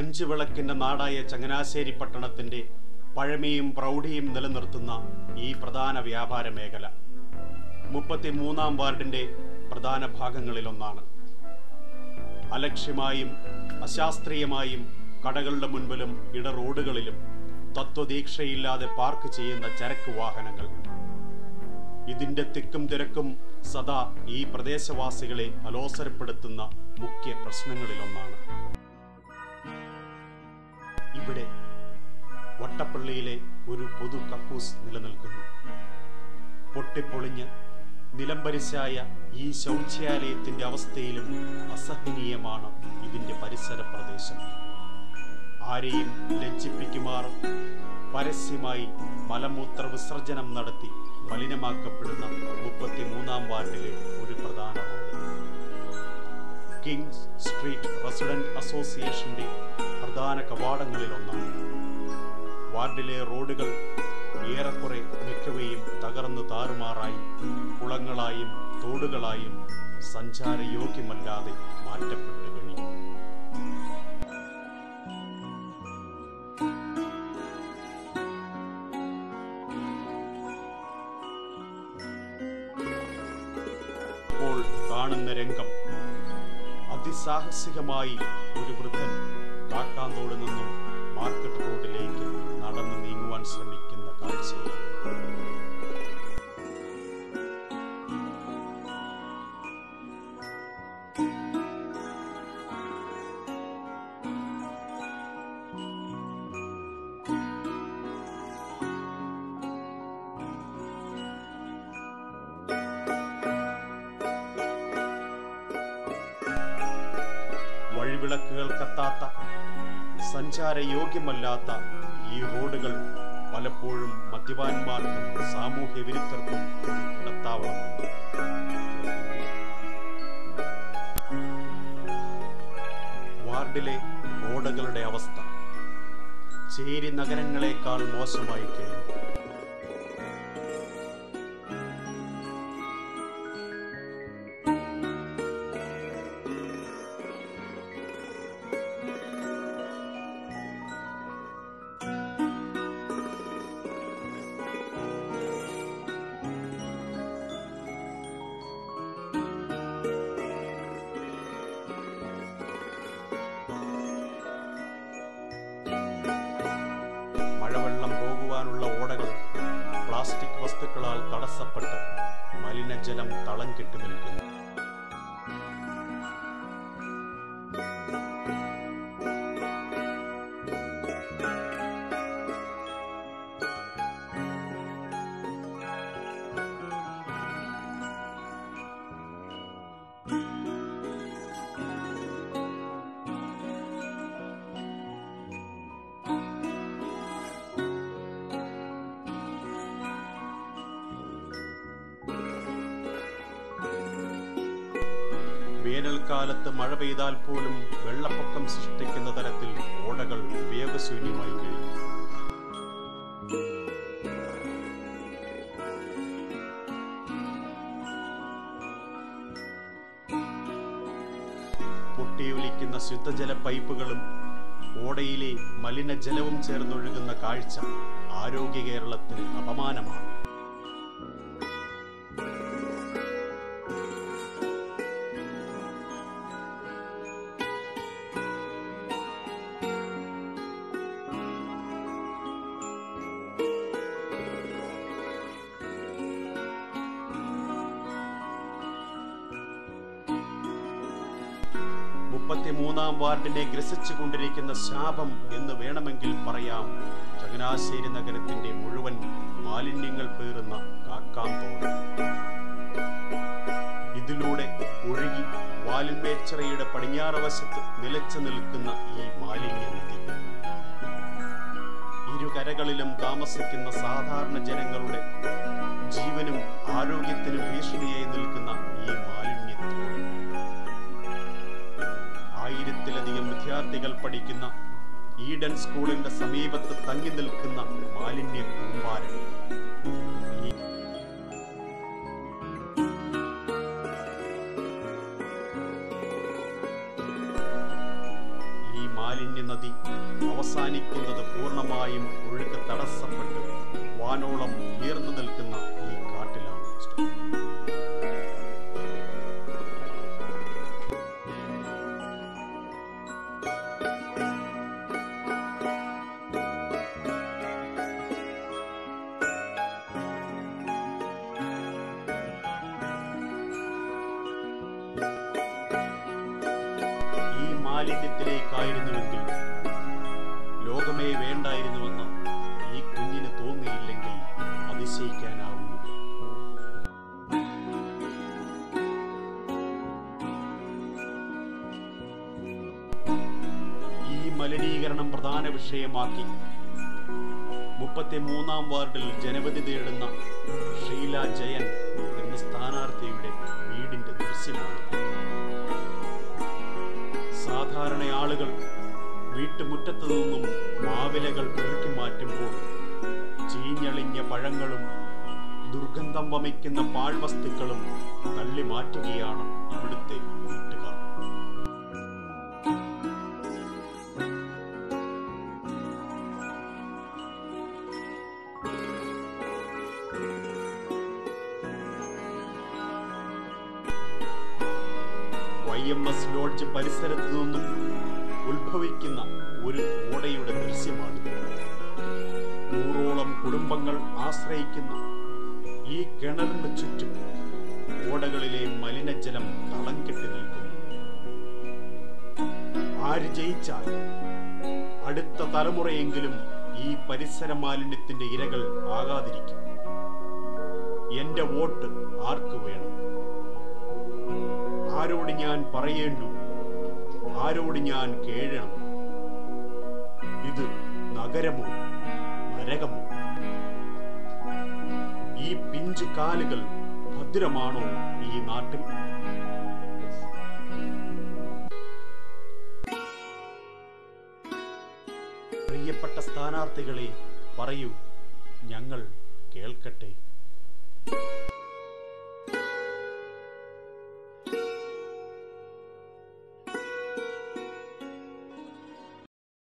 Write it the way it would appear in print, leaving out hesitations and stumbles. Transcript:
അഞ്ചു വിളക്കിന്റെ നാടായ ചങ്ങനാശ്ശേരി പട്ടണത്തിന്റെ പഴമയും പ്രൗഢിയും നിലനിർത്തുന്ന ഈ പ്രധാന വ്യാപാര മേഖല 33-ാം വാർഡിന്റെ പ്രധാന ഭാഗങ്ങളിലൊന്നാണ്. അലക്ഷ്യമായും അശാസ്ത്രീയമായും കടകളുടെ മുൻപിലും ഇട റോഡുകളിലും തത്വദീക്ഷയില്ലാതെ പാർക്ക് ചെയ്യുന്ന ചരക്ക് വാഹനങ്ങൾ ഇതിന്റെ തിക്കും തിരക്കും സദാ ഈ പ്രദേശവാസികളെ അലോസരപ്പെടുത്തുന്ന മുഖ്യ പ്രശ്നങ്ങളിലൊന്നാണ്. ഇവിടെ വട്ടപ്പള്ളിയിലെ ഒരു പൊതു കക്കൂസ് നിലനിൽക്കുന്നു. പൊട്ടിപ്പൊളിഞ്ഞ് നിലംപരിശായ ഈ ശൗചാലയത്തിന്റെ അവസ്ഥയിലും അസഹനീയമാണ് ഇതിന്റെ പരിസര പ്രദേശം. ആരെയും ലജ്ജിപ്പിക്കുമാർ പരസ്യമായി മലമൂത്ര വിസർജനം നടത്തി മലിനമാക്കപ്പെടുന്ന 33-ാം വാർഡിലെ ഒരു പ്രധാന റോഡ് കിങ്സ് സ്ട്രീറ്റ് റെസിഡന്റ് അസോസിയേഷന്റെ പ്രധാന കവാടങ്ങളിലൊന്നാണ്. വാർഡിലെ റോഡുകൾ ഏറെക്കുറെ മിക്കവയും തകർന്ന് താറുമാറായി കുളങ്ങളായും തോടുകളായും സഞ്ചാരയോഗ്യമല്ലാതെ മാറ്റപ്പെട്ടു കഴിഞ്ഞു. ഇപ്പോൾ കാണുന്ന രംഗം അതിസാഹസികമായി ഒരു വൃദ്ധൻ കാക്കാന്തോട് നിന്നും മാർക്കറ്റ് റോഡിലേക്ക് നടന്നു നീങ്ങുവാൻ ശ്രമിക്കുന്ന കാഴ്ചയാണ്. വഴിവിളക്കുകൾ കത്താത്ത സഞ്ചാരയോഗ്യമല്ലാത്ത ഈ റോഡുകൾ പലപ്പോഴും മദ്യപാന്മാർക്കും സാമൂഹ്യ വിരുദ്ധർക്കും ഇടത്താവളമാണ്. വാർഡിലെ റോഡുകളുടെ അവസ്ഥ ചേരി നഗരങ്ങളെക്കാൾ മോശമായി കഴിഞ്ഞു. മഴവെള്ളം പോകുവാനുള്ള ഓടകൾ പ്ലാസ്റ്റിക് വസ്തുക്കളാൽ തടസ്സപ്പെട്ട് മലിനജലം തളം കെട്ടി നിൽക്കുന്നു. വേനൽക്കാലത്ത് മഴ പെയ്താൽ പോലും വെള്ളപ്പൊക്കം സൃഷ്ടിക്കുന്ന തരത്തിൽ ഓടകൾ ഉപയോഗശൂന്യമായി കഴിഞ്ഞു. പൊട്ടിയൊലിക്കുന്ന ശുദ്ധജല പൈപ്പുകളും ഓടയിലെ മലിനജലവും ചേർന്നൊഴുകുന്ന കാഴ്ച ആരോഗ്യ കേരളത്തിന് അപമാനമാണ്. ാം വാർഡിനെ ഗ്രസിച്ചുകൊണ്ടിരിക്കുന്ന ശാപം എന്ന് വേണമെങ്കിൽ പറയാം ചങ്ങനാശ്ശേരി നഗരത്തിന്റെ മുഴുവൻ മാലിന്യങ്ങൾ പേറുന്ന കാക്കാന്തോട്. ഇതിലൂടെ ഒഴുകി വാലിന്മേച്ചിറയുടെ പടിഞ്ഞാറവശത്ത് നിലച്ചു നിൽക്കുന്ന ഈ മാലിന്യ നദി ഇരുകരകളിലും താമസിക്കുന്ന സാധാരണ ജനങ്ങളുടെ ജീവനും ആരോഗ്യത്തിനും ഭീഷണിയായി നിൽക്കുന്ന ഈ മാലിന്യത്തോട് 1000-ത്തിലധികം വിദ്യാർത്ഥികൾ പഠിക്കുന്ന ഈഡൻ സ്കൂളിന്റെ സമീപത്ത് തങ്ങി നിൽക്കുന്ന മാലിന്യ കൂമ്പാരം ഈ മാലിന്യ നദി അവസാനിക്കുന്നത് പൂർണ്ണമായും ഒഴുക്ക് തടസ്സപ്പെട്ട് വാനോളം ഉയർന്നു നിൽക്കുന്ന ഈ കാട്ടിലാണ്. ഈ മാലിന്യത്തിലേക്കായിരുന്നുവെങ്കിൽ ലോകമേ വേണ്ടായിരുന്നുവെന്ന് ഈ കുഞ്ഞിന് തോന്നിയില്ലെങ്കിൽ അതിശയിക്കാനാവുന്നു. ഈ മലിനീകരണം പ്രധാന വിഷയമാക്കി 33-ാം വാർഡിൽ ജനവിധി തേടുന്ന ഷീല ജയൻ എന്ന സ്ഥാനാർത്ഥിയുടെ വീടിന്റെ ദൃശ്യമാണ്. സാധാരണ ആളുകൾ വീട്ടുമുറ്റത്തു നിന്നും മാവിലകൾ പെറുക്കി മാറ്റുമ്പോൾ ചീഞ്ഞളിഞ്ഞ പഴങ്ങളും ദുർഗന്ധം വമിക്കുന്ന പാഴ്വസ്തുക്കളും തള്ളി മാറ്റുകയാണ് ഇവിടുത്തെ വീട്ടുകാർ. YMS ലോഡ്ജ് പരിസരത്തു നിന്നും ഉത്ഭവിക്കുന്ന ഒരു ഓടയുടെ ദൃശ്യമാണിത്. 100ഓളം കുടുംബങ്ങൾ ആശ്രയിക്കുന്ന ഈ കിണറിന് ചുറ്റും ഓടകളിലെ മലിനജലം കളം കെട്ടി നിൽക്കുന്നു. ആര് ജയിച്ചാൽ അടുത്ത തലമുറയെങ്കിലും ഈ പരിസര മാലിന്യത്തിന്റെ ഇരകൾ ആകാതിരിക്കും. എന്റെ വോട്ട് ആർക്ക് വേണം? ആരോട് ഞാൻ പറയേണ്ടു? ആരോട് ഞാൻ കേഴണം? ഇത് നഗരമോ നരകമോ? ഈ പിഞ്ചു കാലുകൾ ഭദ്രമാണോ ഈ നാട്ടിൽ? പ്രിയപ്പെട്ട സ്ഥാനാർത്ഥികളെ, പറയൂ, ഞങ്ങൾ കേൾക്കട്ടെ.